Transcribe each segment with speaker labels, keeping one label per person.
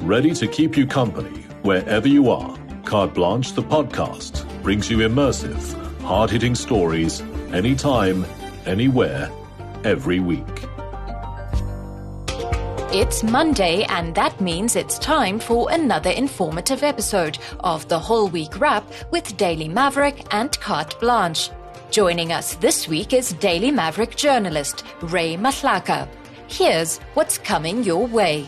Speaker 1: ready to keep you company wherever you are. Carte Blanche, the podcast, brings you immersive, hard-hitting stories anytime, anywhere, every week.
Speaker 2: It's Monday, and that means it's time for another informative episode of the WholeWeek Wrap with Daily Maverick and Carte Blanche. Joining us this week is Daily Maverick journalist Ray Mahlaka. Here's what's coming your way.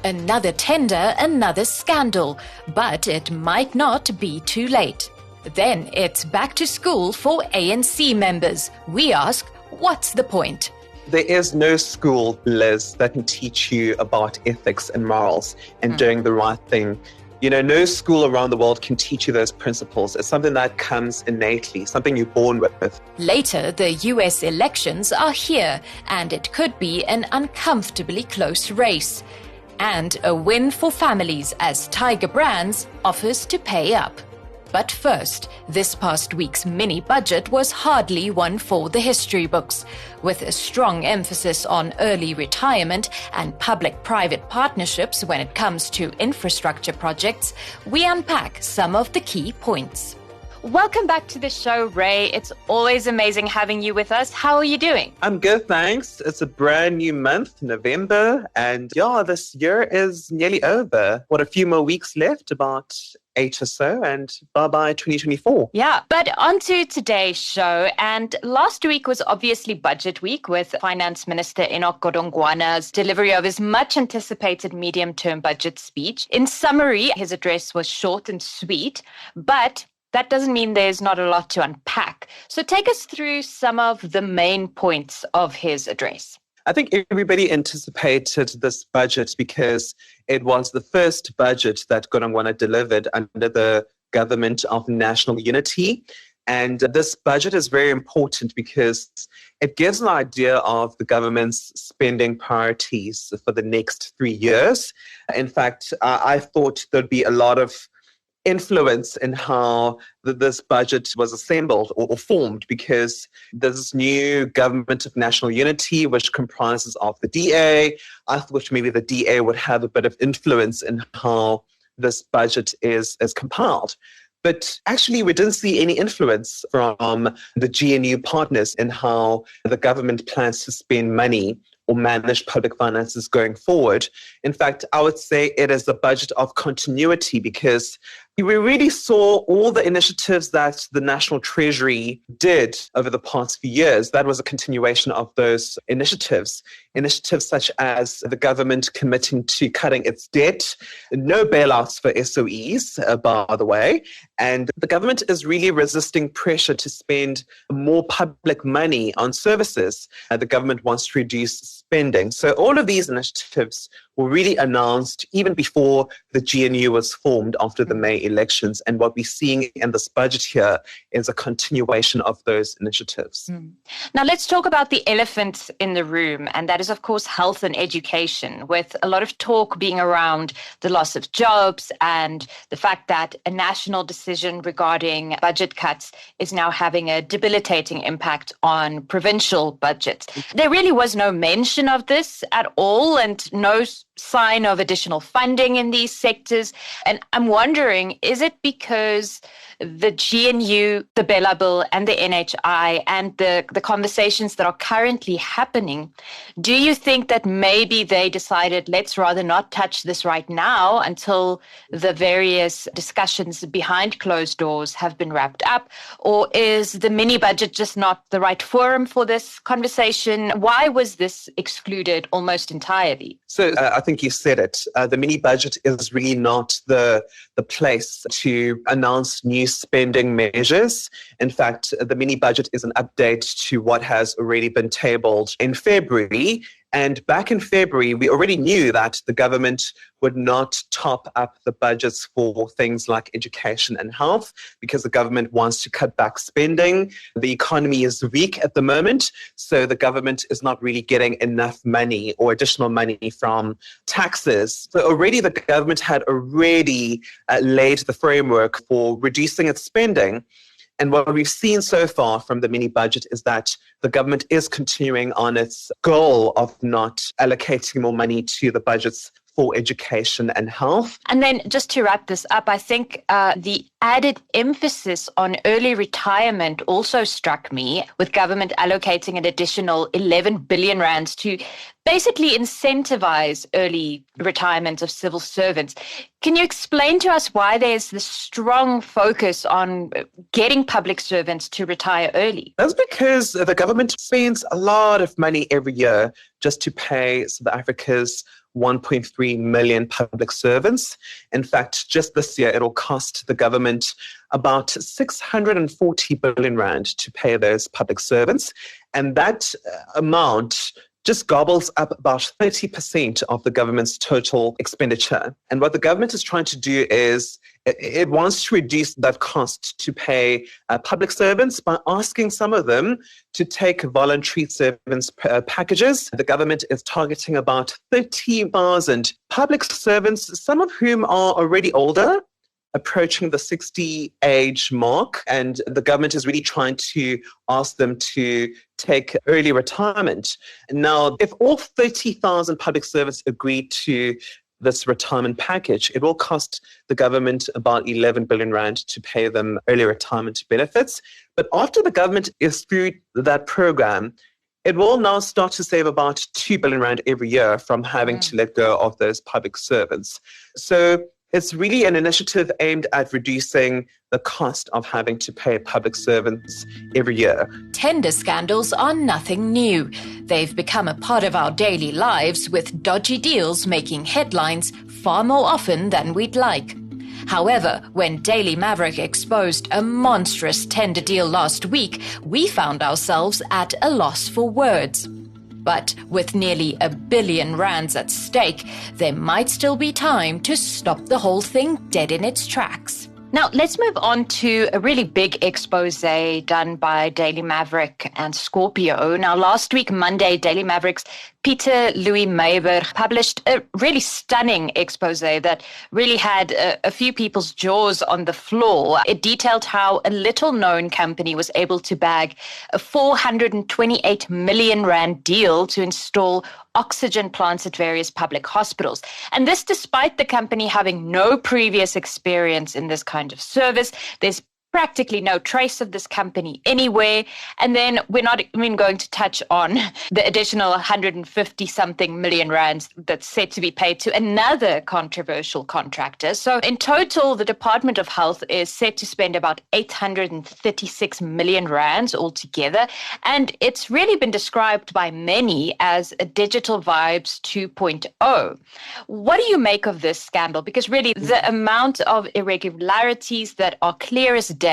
Speaker 2: Another tender, another scandal, but it might not be too late. Then it's back to school for ANC members. We ask, what's the point?
Speaker 3: There is no school, Liz, that can teach you about ethics and morals and doing the right thing. You know, no school around the world can teach you those principles. It's something that comes innately, something you're born with.
Speaker 2: Later, the US elections are here, and it could be an uncomfortably close race. And a win for families as Tiger Brands offers to pay up. But first, this past week's mini-budget was hardly one for the history books. With a strong emphasis on early retirement and public-private partnerships when it comes to infrastructure projects, we unpack some of the key points. Welcome back to the show, Ray. It's always amazing having you with us. How are you doing?
Speaker 3: I'm good, thanks. It's a brand new month, November, and this year is nearly over. A few more weeks left, about 8 or so, and bye-bye 2024.
Speaker 2: Yeah, but on to today's show. And last week was obviously budget week with Finance Minister Enoch Godongwana's delivery of his much-anticipated medium-term budget speech. In summary, his address was short and sweet, but that doesn't mean there's not a lot to unpack. So take us through some of the main points of his address.
Speaker 3: I think everybody anticipated this budget because it was the first budget that Godongwana delivered under the government of national unity. And this budget is very important because it gives an idea of the government's spending priorities for the next 3 years. In fact, I thought there'd be a lot of influence in how this budget was assembled or formed, because there's this new government of national unity which comprises of the DA. I thought maybe the DA would have a bit of influence in how this budget is compiled. But actually, we didn't see any influence from the GNU partners in how the government plans to spend money or manage public finances going forward. In fact, I would say it is a budget of continuity, because we really saw all the initiatives that the National Treasury did over the past few years. That was a continuation of those initiatives. Initiatives such as the government committing to cutting its debt, no bailouts for SOEs, by the way, and the government is really resisting pressure to spend more public money on services. The government wants to reduce spending. So all of these initiatives were really announced even before the GNU was formed after the May elections. And what we're seeing in this budget here is a continuation of those initiatives.
Speaker 2: Now let's talk about the elephant in the room, and that is, of course, health and education, with a lot of talk being around the loss of jobs and the fact that a national decision regarding budget cuts is now having a debilitating impact on provincial budgets. There really was no mention of this at all, and no sign of additional funding in these sectors. And I'm wondering, is it because the GNU, the Bella Bill and the NHI and the conversations that are currently happening, do you think that maybe they decided, let's rather not touch this right now until the various discussions behind closed doors have been wrapped up? Or is the mini budget just not the right forum for this conversation? Why was this excluded almost entirely?
Speaker 3: So I think you said it. The mini budget is really not the place to announce new spending measures. In fact, the mini budget is an update to what has already been tabled in February. And back in February, we already knew that the government would not top up the budgets for things like education and health because the government wants to cut back spending. The economy is weak at the moment, so the government is not really getting enough money or additional money from taxes. So already the government had already laid the framework for reducing its spending. And what we've seen so far from the mini budget is that the government is continuing on its goal of not allocating more money to the budget's for education and health.
Speaker 2: And then just to wrap this up, I think the added emphasis on early retirement also struck me, with government allocating an additional 11 billion rands to basically incentivize early retirement of civil servants. Can you explain to us why there's this strong focus on getting public servants to retire early?
Speaker 3: That's because the government spends a lot of money every year just to pay South Africa's 1.3 million public servants. In fact, just this year, it'll cost the government about 640 billion rand to pay those public servants. And that amount just gobbles up about 30% of the government's total expenditure. And what the government is trying to do is it wants to reduce that cost to pay public servants by asking some of them to take voluntary servants packages. The government is targeting about 30,000 public servants, some of whom are already older, approaching the 60 age mark, and the government is really trying to ask them to take early retirement. Now, if all 30,000 public servants agree to this retirement package, it will cost the government about 11 billion rand to pay them early retirement benefits. But after the government is through that program, it will now start to save about 2 billion rand every year from having to let go of those public servants. So it's really an initiative aimed at reducing the cost of having to pay public servants every year.
Speaker 4: Tender scandals are nothing new. They've become a part of our daily lives, with dodgy deals making headlines far more often than we'd like. However, when Daily Maverick exposed a monstrous tender deal last week, we found ourselves at a loss for words. But with nearly 1 billion rands at stake, there might still be time to stop the whole thing dead in its tracks.
Speaker 2: Now, let's move on to a really big expose done by Daily Maverick and Scorpio. Now, last week, Monday, Daily Maverick's Peter Louis Maverick published a really stunning expose that really had a few people's jaws on the floor. It detailed how a little-known company was able to bag a 428 million rand deal to install oxygen plants at various public hospitals. And this despite the company having no previous experience in this kind of service. There's practically no trace of this company anywhere. And then we're not even going to touch on the additional 150-something million rands that's set to be paid to another controversial contractor. So in total, the Department of Health is set to spend about 836 million rands altogether. And it's really been described by many as a Digital Vibes 2.0. What do you make of this scandal? Because really the amount of irregularities that are clear as day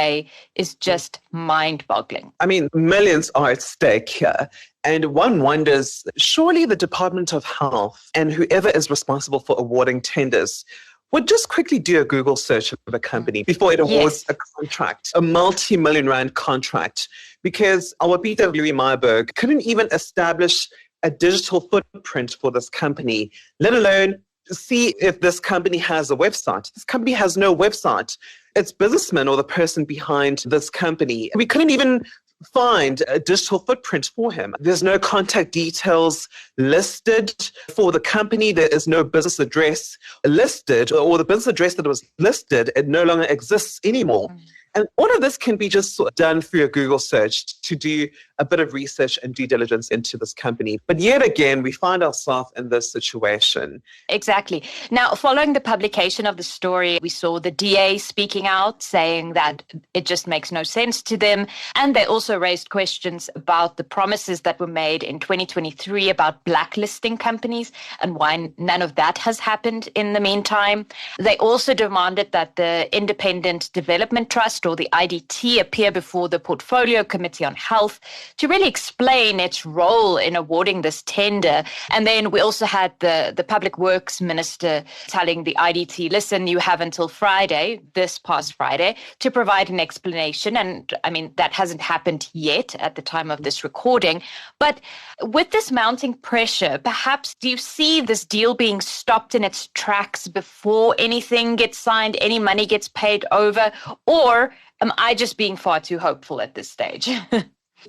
Speaker 2: is just mind-boggling.
Speaker 3: I mean, millions are at stake here. And one wonders, surely the Department of Health and whoever is responsible for awarding tenders would just quickly do a Google search of a company before it awards a contract, a multi-million rand contract, because our Peter Louis Meiberg couldn't even establish a digital footprint for this company, let alone see if this company has a website. This company has no website. It's businessman or the person behind this company. We couldn't even find a digital footprint for him. There's no contact details listed for the company. There is no business address listed, or the business address that was listed, it no longer exists anymore. And all of this can be just done through a Google search to do a bit of research and due diligence into this company. But yet again, we find ourselves in this situation.
Speaker 2: Exactly. Now, following the publication of the story, we saw the DA speaking out, saying that it just makes no sense to them. And they also raised questions about the promises that were made in 2023 about blacklisting companies and why none of that has happened in the meantime. They also demanded that the Independent Development Trust, or the IDT, appear before the Portfolio Committee on Health to really explain its role in awarding this tender. And then we also had the Public Works Minister telling the IDT, listen, you have until Friday, this past Friday, to provide an explanation. And I mean, that hasn't happened yet at the time of this recording. But with this mounting pressure, perhaps do you see this deal being stopped in its tracks before anything gets signed, any money gets paid over? Or am I just being far too hopeful at this stage?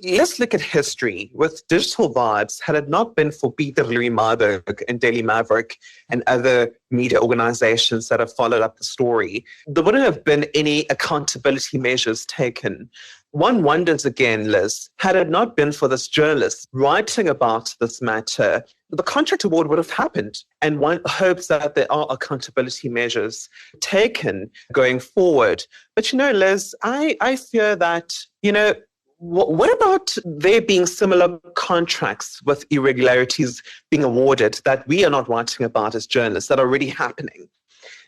Speaker 3: Let's look at history. With Digital Vibes, had it not been for Peter Louis Marburg and Daily Maverick and other media organizations that have followed up the story, there wouldn't have been any accountability measures taken. One wonders again, Liz, had it not been for this journalist writing about this matter, the contract award would have happened. And one hopes that there are accountability measures taken going forward. But, Liz, I fear that, what about there being similar contracts with irregularities being awarded that we are not writing about as journalists that are already happening?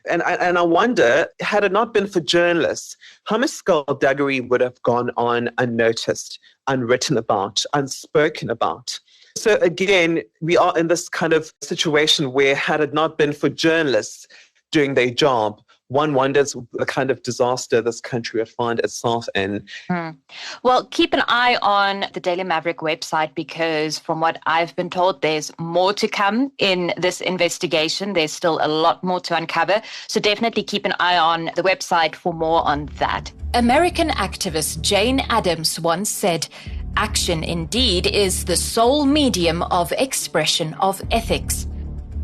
Speaker 3: And I wonder, had it not been for journalists, how much skullduggery would have gone on unnoticed, unwritten about, unspoken about? So again, we are in this kind of situation where had it not been for journalists doing their job, one wonders the kind of disaster this country would find itself in.
Speaker 2: Well, keep an eye on the Daily Maverick website, because from what I've been told, there's more to come in this investigation. There's still a lot more to uncover. So definitely keep an eye on the website for more on that.
Speaker 4: American activist Jane Addams once said, "Action indeed is the sole medium of expression of ethics."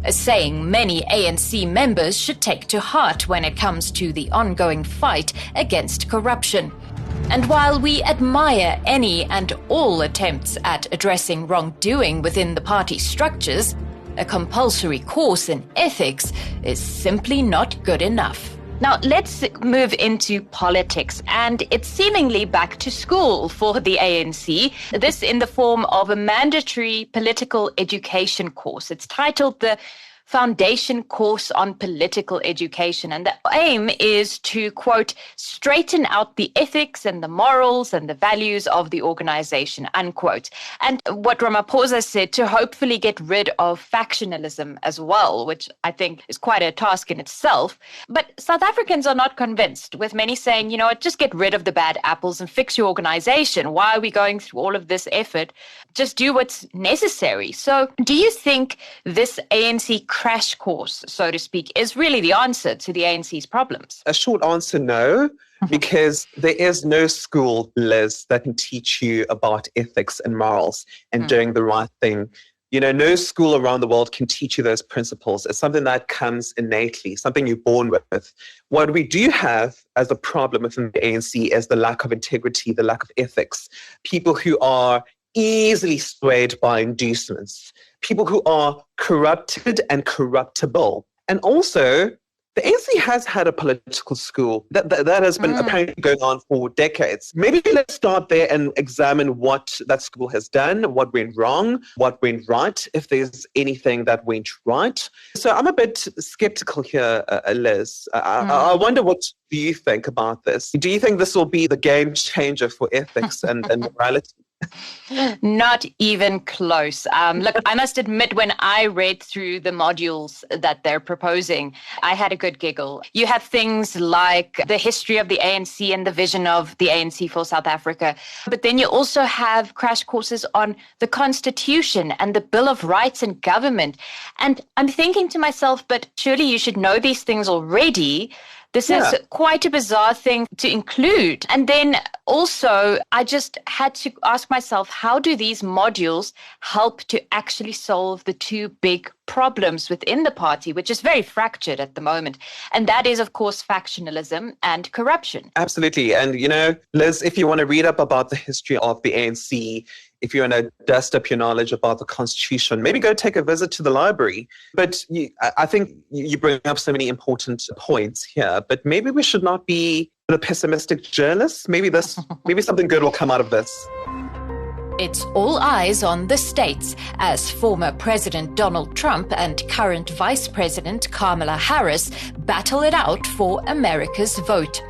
Speaker 4: A saying many ANC members should take to heart when it comes to the ongoing fight against corruption. And while we admire any and all attempts at addressing wrongdoing within the party structures, a compulsory course in ethics is simply not good enough.
Speaker 2: Now, let's move into politics, and it's seemingly back to school for the ANC, this in the form of a mandatory political education course. It's titled the Foundation Course on Political Education, and the aim is to, quote, straighten out the ethics and the morals and the values of the organization, unquote. And what Ramaphosa said, to hopefully get rid of factionalism as well, which I think is quite a task in itself. But South Africans are not convinced, with many saying, just get rid of the bad apples and fix your organization. Why are we going through all of this effort? Just do what's necessary. So do you think this ANC crash course, so to speak, is really the answer to the ANC's problems?
Speaker 3: A short answer, no, because there is no school, Liz, that can teach you about ethics and morals and doing the right thing. No school around the world can teach you those principles. It's something that comes innately, something you're born with. What we do have as a problem within the ANC is the lack of integrity, the lack of ethics. People who are easily swayed by inducements, people who are corrupted and corruptible. And also, the ANC has had a political school that has been apparently going on for decades. Maybe let's start there and examine what that school has done, what went wrong, what went right, if there's anything that went right. So I'm a bit skeptical here, Liz. I wonder, what do you think about this? Do you think this will be the game changer for ethics and morality?
Speaker 2: Not even close. Look, I must admit, when I read through the modules that they're proposing, I had a good giggle. You have things like the history of the ANC and the vision of the ANC for South Africa. But then you also have crash courses on the Constitution and the Bill of Rights and government. And I'm thinking to myself, but surely you should know these things already. This is quite a bizarre thing to include. And then also, I just had to ask myself, how do these modules help to actually solve the two big problems within the party, which is very fractured at the moment? And that is, of course, factionalism and corruption.
Speaker 3: Absolutely. And, Liz, if you want to read up about the history of the ANC, if you want to dust up your knowledge about the Constitution, maybe go take a visit to the library. But I think you bring up so many important points here. But maybe we should not be pessimistic journalists. Maybe something good will come out of this.
Speaker 4: It's all eyes on the States as former President Donald Trump and current Vice President Kamala Harris battle it out for America's vote.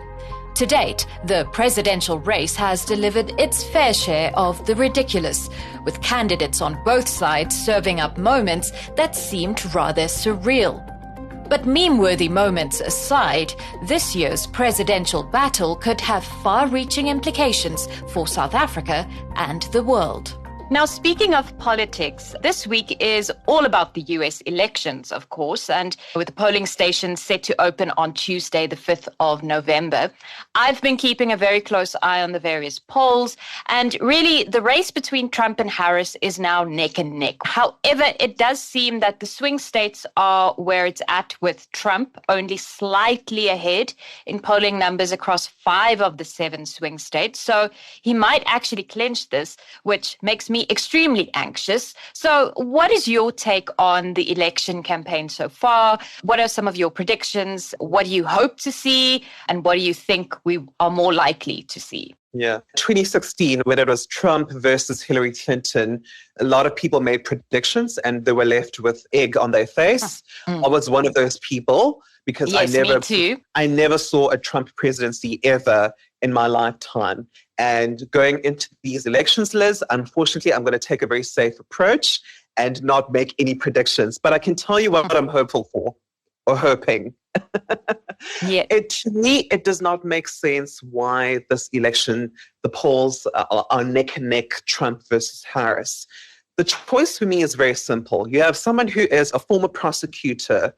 Speaker 4: To date, the presidential race has delivered its fair share of the ridiculous, with candidates on both sides serving up moments that seemed rather surreal. But meme-worthy moments aside, this year's presidential battle could have far-reaching implications for South Africa and the world.
Speaker 2: Now, speaking of politics, this week is all about the US elections, of course, and with the polling stations set to open on Tuesday, the 5th of November. I've been keeping a very close eye on the various polls, and really the race between Trump and Harris is now neck and neck. However, it does seem that the swing states are where it's at, with Trump only slightly ahead in polling numbers across 5 of the 7 swing states. So he might actually clinch this, which makes me extremely anxious. So what is your take on the election campaign so far? What are some of your predictions? What do you hope to see? And what do you think we are more likely to see?
Speaker 3: Yeah. 2016, when it was Trump versus Hillary Clinton, a lot of people made predictions and they were left with egg on their face. I was one of those people because
Speaker 2: yes,
Speaker 3: I never saw a Trump presidency ever in my lifetime. And going into these elections, Liz, unfortunately, I'm going to take a very safe approach and not make any predictions. But I can tell you what I'm hopeful for, or hoping.
Speaker 2: Yeah.
Speaker 3: To me, it does not make sense why this election, the polls are neck and neck, Trump versus Harris. The choice for me is very simple. You have someone who is a former prosecutor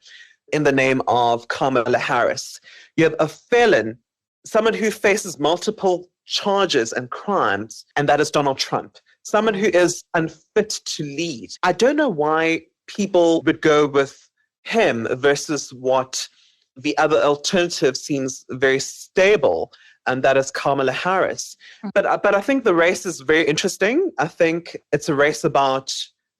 Speaker 3: in the name of Kamala Harris. You have a felon, someone who faces multiple charges and crimes, and that is Donald Trump, someone who is unfit to lead. I don't know why people would go with him versus what the other alternative seems very stable, and that is Kamala Harris. But I think the race is very interesting. I think it's a race about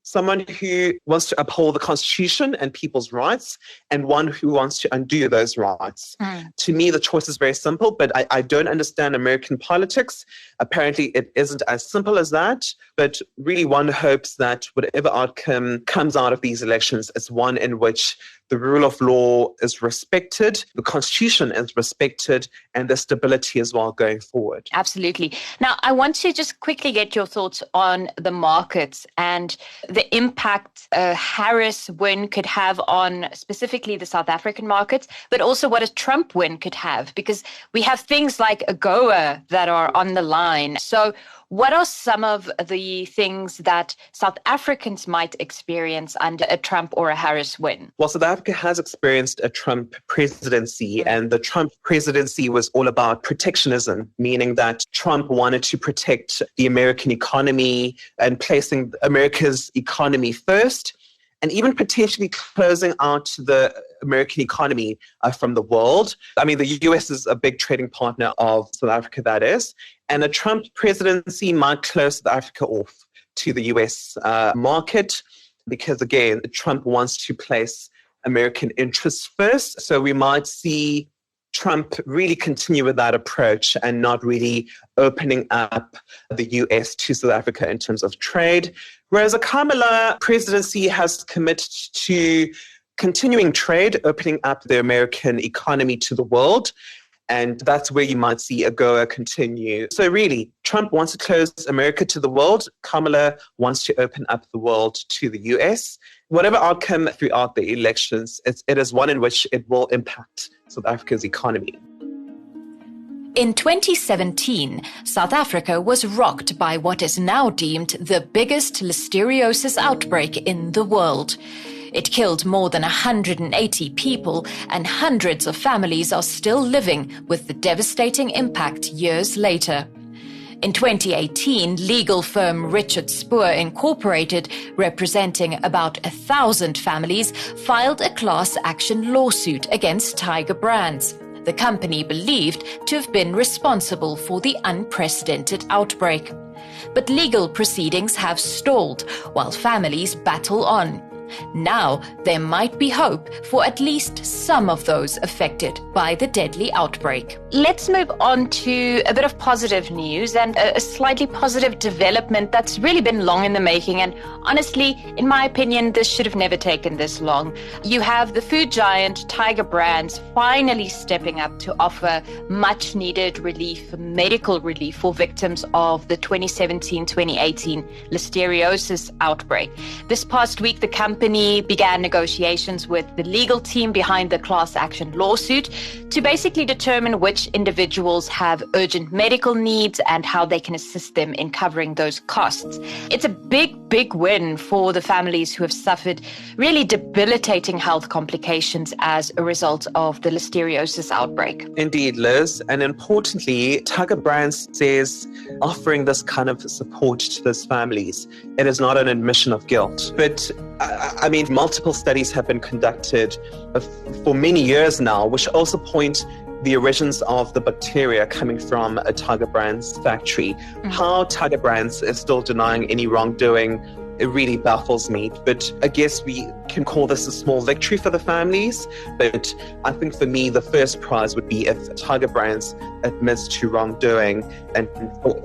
Speaker 3: someone who wants to uphold the Constitution and people's rights, and one who wants to undo those rights. To me, the choice is very simple, but I don't understand American politics. Apparently, it isn't as simple as that, but really one hopes that whatever outcome comes out of these elections is one in which the rule of law is respected, the Constitution is respected, and the stability as well going forward.
Speaker 2: Absolutely. Now, I want to just quickly get your thoughts on the markets and the impact a Harris win could have on specifically the South African markets, but also what a Trump win could have, because we have things like AGOA that are on the line. So what are some of the things that South Africans might experience under a Trump or a Harris win?
Speaker 3: Well, South Africa has experienced a Trump presidency, and the Trump presidency was all about protectionism, meaning that Trump wanted to protect the American economy and placing America's economy first, and even potentially closing out the American economy from the world. I mean, the US is a big trading partner of South Africa, that is. And a Trump presidency might close South Africa off to the US market because, again, Trump wants to place American interests first. So we might see Trump really continue with that approach and not really opening up the US to South Africa in terms of trade. Whereas a Kamala presidency has committed to continuing trade, opening up the American economy to the world. And that's where you might see AGOA continue. So really, Trump wants to close America to the world. Kamala wants to open up the world to the US. Whatever outcome throughout the elections, it is one in which it will impact South Africa's economy.
Speaker 4: In 2017, South Africa was rocked by what is now deemed the biggest Listeriosis outbreak in the world. It killed more than 180 people, and hundreds of families are still living with the devastating impact years later. In 2018, legal firm Richard Spoor Incorporated, representing about 1,000 families, filed a class action lawsuit against Tiger Brands, the company believed to have been responsible for the unprecedented outbreak. But legal proceedings have stalled while families battle on. Now, there might be hope for at least some of those affected by the deadly outbreak.
Speaker 2: Let's move on to a bit of positive news and a slightly positive development that's really been long in the making. And honestly, in my opinion, this should have never taken this long. You have the food giant Tiger Brands finally stepping up to offer much needed relief, medical relief for victims of the 2017-2018 Listeriosis outbreak. This past week, the company began negotiations with the legal team behind the class action lawsuit to basically determine which which individuals have urgent medical needs and how they can assist them in covering those costs. It's a big win for the families who have suffered really debilitating health complications as a result of the listeriosis outbreak.
Speaker 3: Indeed, Liz. And importantly, Tiger Brands says offering this kind of support to those families, it is not an admission of guilt. But I mean, multiple studies have been conducted for many years now, which also point the origins of the bacteria coming from a Tiger Brands factory. How Tiger Brands is still denying any wrongdoing, it really baffles me. But I guess we can call this a small victory for the families. But I think for me, the first prize would be if Tiger Brands admits to wrongdoing and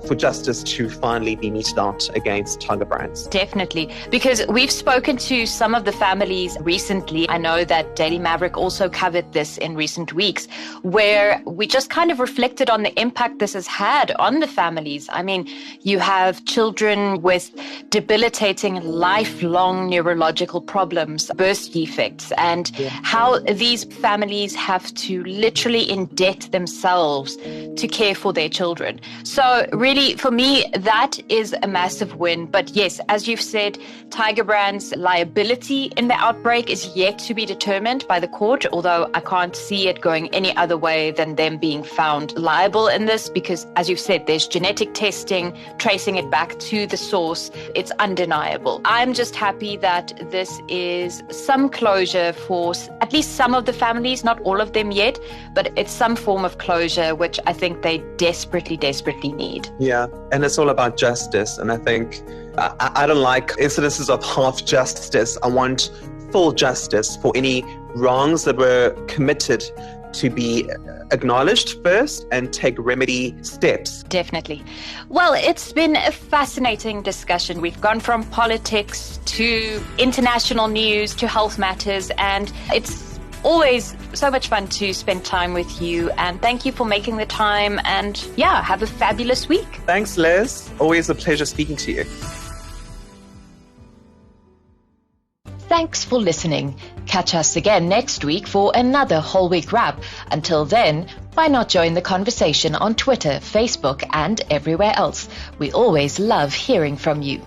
Speaker 3: for justice to finally be meted out against Tiger Brands.
Speaker 2: Definitely, because we've spoken to some of the families recently. I know that Daily Maverick also covered this in recent weeks, where we just kind of reflected on the impact this has had on the families. I mean, you have children with debilitating lifelong neurological problems, birth defects, and how these families have to literally indebt themselves to care for their children. So really, for me, that is a massive win. But yes, as you've said, Tiger Brands' liability in the outbreak is yet to be determined by the court, although I can't see it going any other way than them being found liable in this, because as you've said, there's genetic testing, tracing it back to the source. It's undeniable. I'm just happy that this is some closure for at least some of the families, not all of them yet, but it's some form of closure, which I think they desperately need.
Speaker 3: Yeah, and it's all about justice. And I think I don't like incidences of half justice. I want full justice for any wrongs that were committed to be acknowledged first and take remedy steps.
Speaker 2: Definitely. Well, it's been a fascinating discussion. We've gone from politics to international news to health matters, and it's always so much fun to spend time with you. And thank you for making the time, and have a fabulous week.
Speaker 3: Thanks, Liz. Always a pleasure speaking to you.
Speaker 4: Thanks for listening. Catch us again next week for another WholeWeek wrap. Until then, why not join the conversation on Twitter, Facebook, and everywhere else? We always love hearing from you.